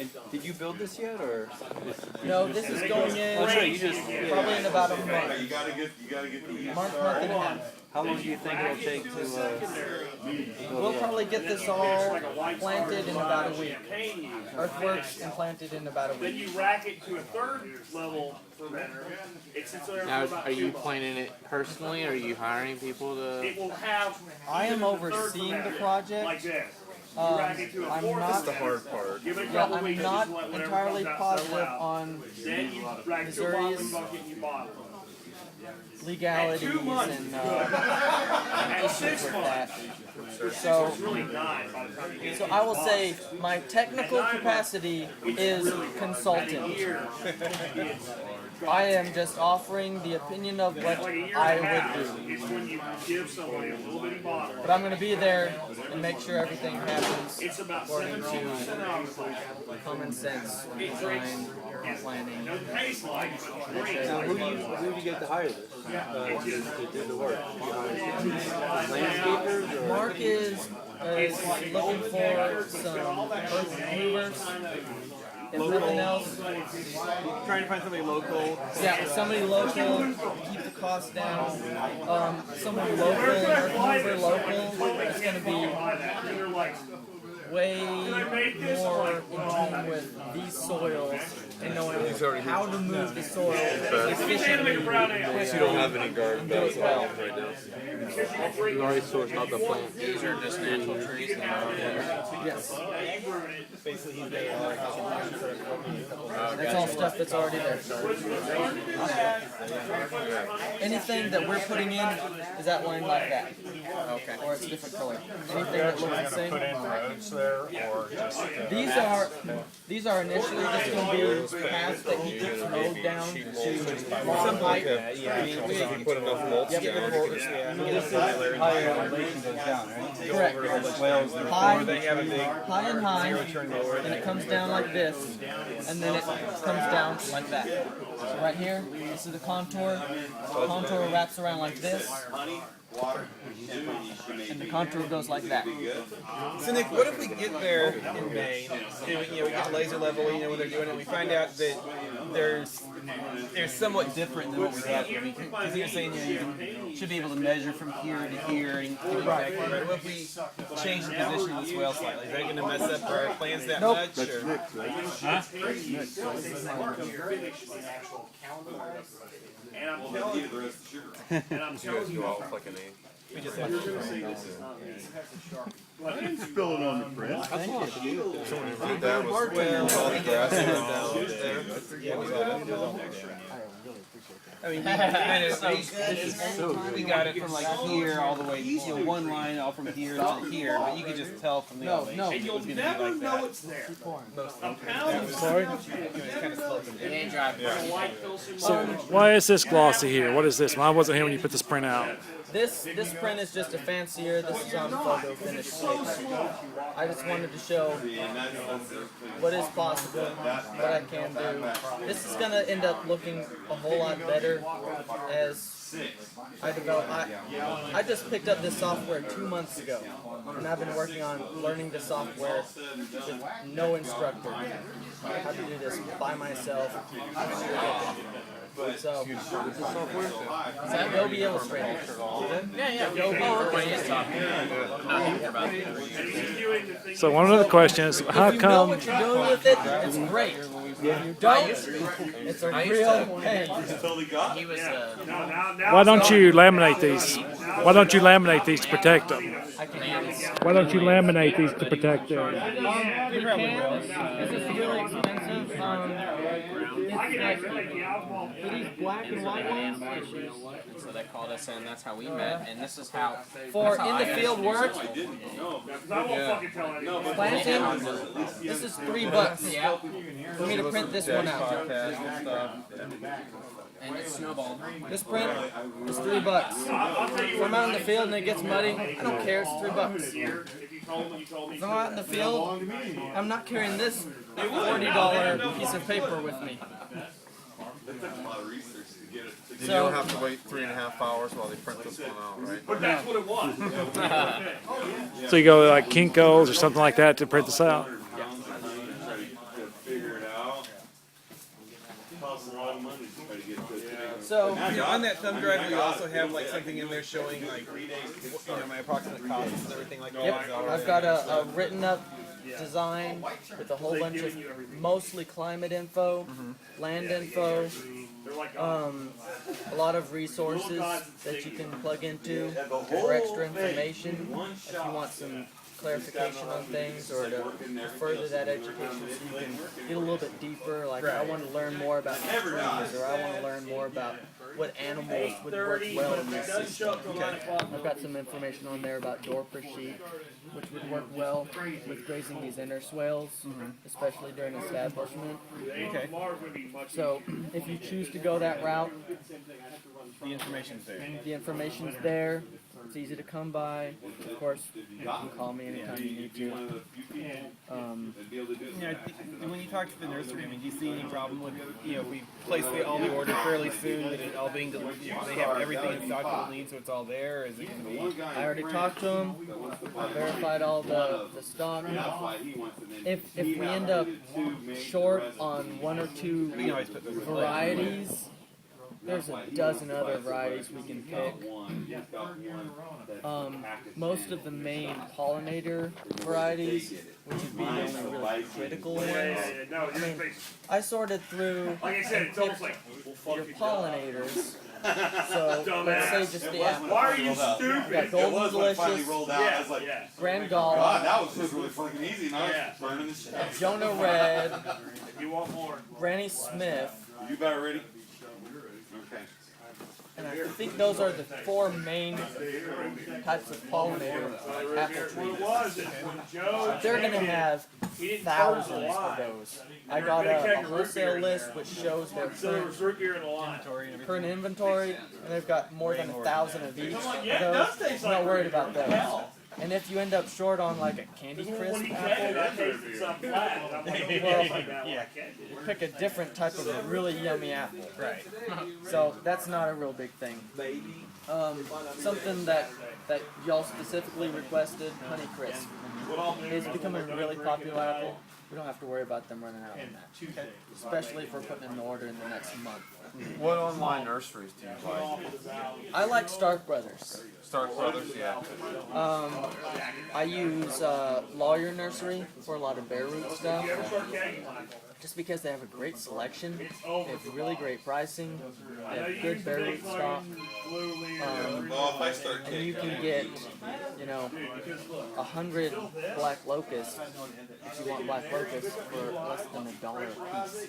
And did you build this yet, or? No, this is going in probably in about a month. You gotta get the. Month and a half. How long do you think it'll take to? We'll probably get this all planted in about a week. Earthworks and planted in about a Then week. you rack it to a third level fermenter. It sits there Now, for about are 2 you months. planning it personally, or are you hiring people to? It will have. I am even the third overseeing the fermenter, project. Like this. You rack it to a I'm fourth. not- That's the hard part. Give it a Yeah, couple I'm weeks. not just let whatever entirely comes out settle positive out. on Then you rack it to a Missouri's bottling bucket and you bottle. legalities and At issues 6 with months. that. So, It's really 9 by the time you get so I will say my technical capacity is consultant. I am just offering the opinion of what Like a year I and a half would do. is when you give somebody a little bitty bottle. But I'm going to be there and make sure everything happens It's about according 17% to alcohol. common sense, design, planning. It tastes like it. Now, who do you get to hire this? To do the work? Landscapers or? Mark is looking for some earth movers. If nothing else, Trying to find somebody local. yeah, somebody local, keep the cost down. Someone local, earth mover local, it's going to be way more in tune with these soils and knowing how to move the soil efficiently. Brown ale. You don't have any garden beds well. right now. You already sourced out the plant. These are just natural trees that are Yes, Basically, he's made that's all stuff that's already there. Anything that we're putting in is outlined like that. okay. Or it's a different color. Anything that looks the same. roads there, or just These are initially just going to be paths that he gets mowed down to long height. Yeah, I mean, If you put enough mulch Yep. down, yeah. Higher elevation goes down, right? Correct. Wells, High, they have a big high and high, and it comes down like this, and then it comes down like that. So right here, this is the contour. The contour wraps around like this, and the contour goes like that. So Nick, what if we get there in May, and we get laser level, when they're doing it, we find out that they're somewhat different than what we thought. Because you're saying you should be able to measure from here to here and get exactly right. What if we change the position of this well slightly? Is that going to mess up our plans that Nope. much? Or? And I'm telling you, and I'm telling you, like an eight. Spill it on the print. That was all the grass down there. I mean, we got it from like here all the way, one line all from here to here, but you could just tell from the elevation. no. and you'll never know it's there. A pound of Kind of sloping They ain't driving. white Pilsen. So why is this glossy here? What is this? Mine wasn't here when you put this print out. This print is just a fancier. This is on photo finish paper. I just wanted to show what is possible, what I can do. This is gonna end up looking a whole lot better as I develop. I just picked up this software 2 months ago, and I've been working on learning the software with no instructor. How to do this by myself. So, Adobe Illustrator. Yeah. Adobe So one of the questions: How If you know come? what you're doing with it, it's great. If you don't, it's a real pain. He was Why don't you laminate these? Why don't you laminate these to protect them? Why don't you laminate these to protect them? You can. This is really expensive. It's like these black and white ones. so they called us in. That's how we met, and this is how. For that's how in I the got field introduced work, I won't fucking tell anyone. planting, this is $3 Yeah, for me to print this one out. and it snowballed. This print is $3. If I'm out in the field and it gets muddy, I don't care, it's $3. If you told me, If I'm out in the field, I'm not carrying this $40 piece of paper with me. You don't have to wait 3.5 hours while they print this one out, right? but that's what it was. So you go to like Kinko's or something like that to print this out. costs a lot of money to try to get to. So You know, on that thumb drive, we also have like something in there showing like my approximate costs and everything like that. yep, So, I've got a written up design with a whole bunch of mostly climate info, land info, a lot of resources that you can plug into for extra information if you want some clarification on things or to further that education so you can get a little bit deeper. Like I want to learn more about the trees, or I want to learn more about what animals would work well in this system. I've got some information on there about Dorper sheep, which would work well with grazing these inner swales, especially during establishment. Okay. So if you choose to go that route, The information's there. the information's there. It's easy to come by. Of course, you can call me anytime you need to. When you talk to the nursery, I mean, do you see any problem with, if we place all the order fairly soon, that it all being delivered, they have everything in stock that we need, so it's all there? Or is it going to be? I already talked to them. I verified all the stock. If we end up short on one or two We can always put the varieties, there's a dozen other varieties we can pick. Most of the main pollinator varieties, which would be the only really critical ones. I mean, I sorted through Like I said, and it's almost picked like, your pollinators. So let's say just the apple. why are you We got stupid? Golden Delicious, out. I was like, Yeah. Grand God, Gala, that was just really fucking easy. And I was Yeah. burning the shit out. Jonah Red, You want more? Granny Smith, You about ready? Okay. and I think those are the four main types of pollinator apple What trees. it was is when Joe, They're gonna have he didn't thousands charge a of lot. those. I got a wholesale list which shows their So there was root beer in the line. current inventory, and they've got more than 1,000 of each. Yeah, it does Those, taste I'm like not worried root beer. about those. And if you end up short on like a Candy Crisp When he apple, came, I tasted something flat. I'm like, oh, like that one. I can't do it. pick a different type of really yummy apple. Right. So that's not a real big thing. Something that y'all specifically requested, Honey Crisp, is becoming a really popular apple. We don't have to worry about them running out on that. Especially if we're putting in an order in the next month. What online nurseries do you like? I like Stark Brothers. Stark Brothers, yeah. I use Lawyer Nursery for a lot of bare root stuff. Just because they have a great selection, they have really great pricing, they have good bare root stock, Oh, if I start and you can get, 100 black locusts, if you want black locusts, for less than $1 a piece.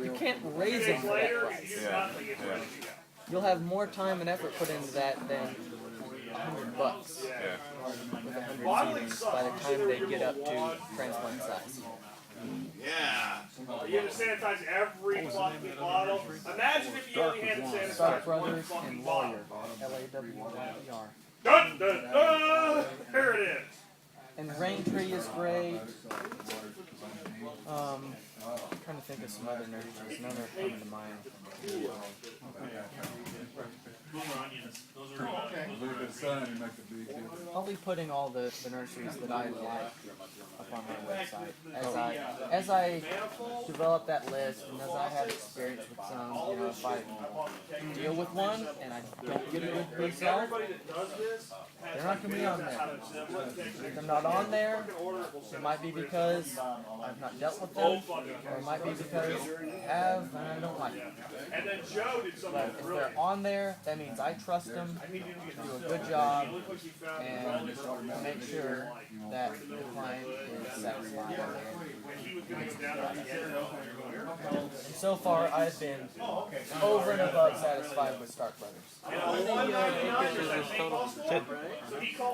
You can't raise them for that price. Yeah. You'll have more time and effort put into that than $100 with Yeah. 100 seedlings by the time they get up to transplant size. Yeah. You have to sanitize every fucking bottle. Imagine if you only had to sanitize Stark one Brothers fucking and bottle. Lawyer, Lawyer. Dun, dun, dun. Here it is. And Rain Tree is great. I'm trying to think of some other nurseries. None are coming to mind. I'll be putting all the nurseries that I like up on my website. As I develop that list and as I have experience with some, if I deal with one and I don't get a good result, they're not going to be on there. If they're not on there, it might be because I've not dealt with them, or it might be because I have and I don't like them. And then Joe did something But if really. they're on there, that means I trust them to do a good job and make sure that the client is satisfied. And so far, I've been over and above satisfied with Stark Brothers.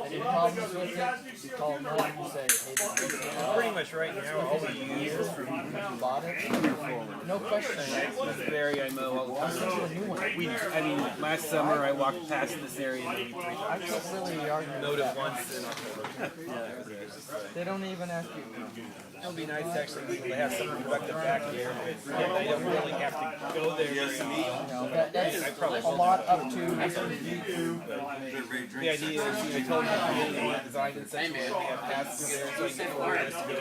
Any problems with it? You call them, you say, hey, this is Pretty much right now, all we use from you bought it? No question. this area I mow all the I'll time. send you a new one. Last summer I walked past this area maybe 3 times. I can't really argue with Mowed it that. once in October. They don't even ask you. It would be nice to actually be able to have something productive back here. They don't really have to go there. That's a lot up to The idea is, I told them to get designed in such a way that we have paths through there so I can get orders to go,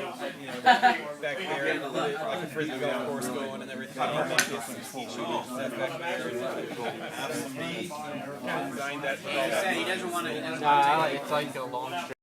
back there and put it like a for the golf course going and everything. He made his stuff back there. Kind of designed that for all that. He doesn't want to. It's like a long